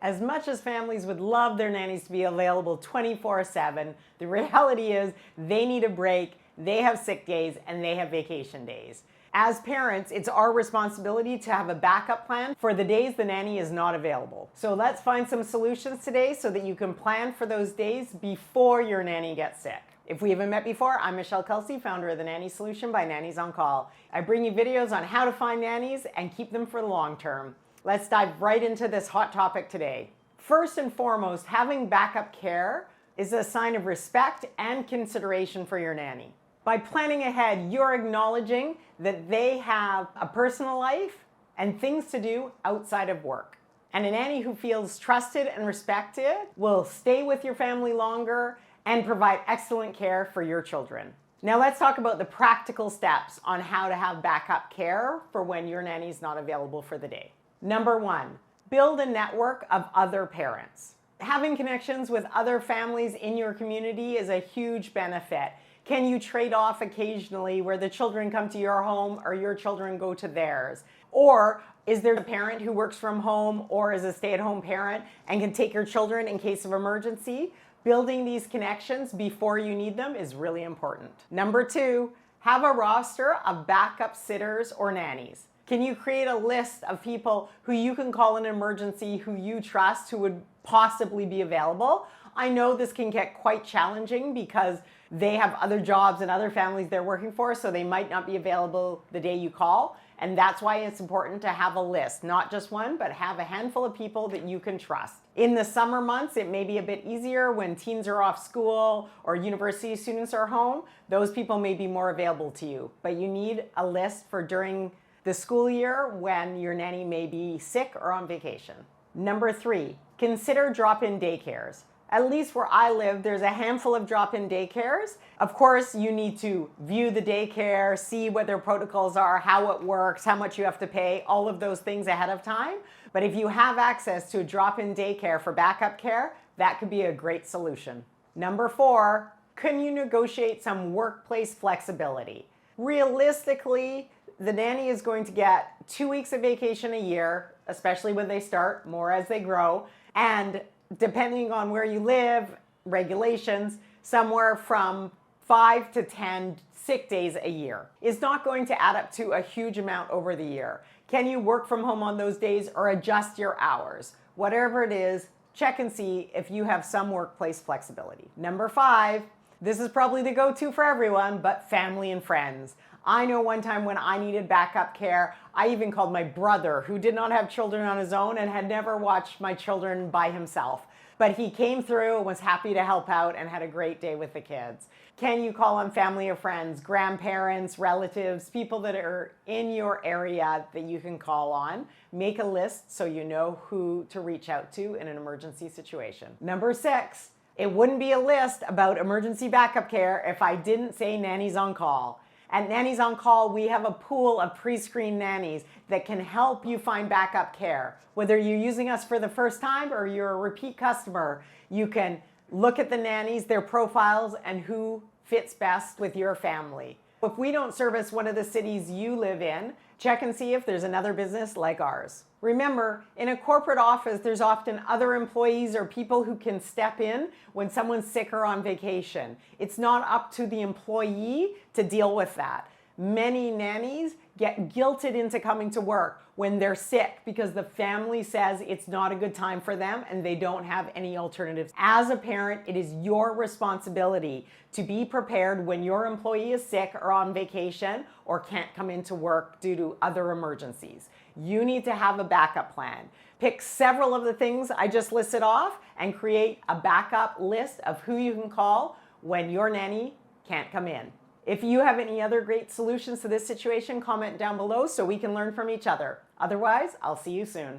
As much as families would love their nannies to be available 24/7, the reality is they need a break, they have sick days, and they have vacation days. As parents, it's our responsibility to have a backup plan for the days the nanny is not available. So let's find some solutions today so that you can plan for those days before your nanny gets sick. If we haven't met before, I'm Michelle Kelsey, founder of the Nanny Solution by Nannies on Call. I bring you videos on how to find nannies and keep them for the long term. Let's dive right into this hot topic today. First and foremost, having backup care is a sign of respect and consideration for your nanny. By planning ahead, you're acknowledging that they have a personal life and things to do outside of work. And a nanny who feels trusted and respected will stay with your family longer and provide excellent care for your children. Now let's talk about the practical steps on how to have backup care for when your nanny is not available for the day. Number one, build a network of other parents. Having connections with other families in your community is a huge benefit. Can you trade off occasionally where the children come to your home or your children go to theirs? Or is there a parent who works from home or is a stay-at-home parent and can take your children in case of emergency? Building these connections before you need them is really important. Number two, have a roster of backup sitters or nannies. Can you create a list of people who you can call in an emergency, who you trust, who would possibly be available? I know this can get quite challenging because they have other jobs and other families they're working for, so they might not be available the day you call. And that's why it's important to have a list, not just one, but have a handful of people that you can trust. In the summer months, it may be a bit easier when teens are off school or university students are home. Those people may be more available to you, but you need a list for during the school year when your nanny may be sick or on vacation. Number three, consider drop-in daycares. At least where I live, there's a handful of drop-in daycares. Of course, you need to view the daycare, see what their protocols are, how it works, how much you have to pay, all of those things ahead of time. But if you have access to a drop-in daycare for backup care, that could be a great solution. Number four, can you negotiate some workplace flexibility? Realistically, the nanny is going to get 2 weeks of vacation a year, especially when they start, more as they grow. And depending on where you live, regulations, somewhere from 5 to 10 sick days a year is not going to add up to a huge amount over the year. Can you work from home on those days or adjust your hours? Whatever it is, check and see if you have some workplace flexibility. Number five, this is probably the go-to for everyone, but family and friends. I know one time when I needed backup care, I even called my brother, who did not have children on his own and had never watched my children by himself. But he came through and was happy to help out and had a great day with the kids. Can you call on family or friends, grandparents, relatives, people that are in your area that you can call on? Make a list so you know who to reach out to in an emergency situation. Number six, it wouldn't be a list about emergency backup care if I didn't say Nannies on Call. At Nannies on Call, we have a pool of pre-screened nannies that can help you find backup care. Whether you're using us for the first time or you're a repeat customer, you can look at the nannies, their profiles, and who fits best with your family. If we don't service one of the cities you live in, check and see if there's another business like ours. Remember, in a corporate office, there's often other employees or people who can step in when someone's sick or on vacation. It's not up to the employee to deal with that. Many nannies get guilted into coming to work when they're sick because the family says it's not a good time for them and they don't have any alternatives. As a parent, it is your responsibility to be prepared when your employee is sick or on vacation or can't come into work due to other emergencies. You need to have a backup plan. Pick several of the things I just listed off and create a backup list of who you can call when your nanny can't come in. If you have any other great solutions to this situation, comment down below so we can learn from each other. Otherwise, I'll see you soon.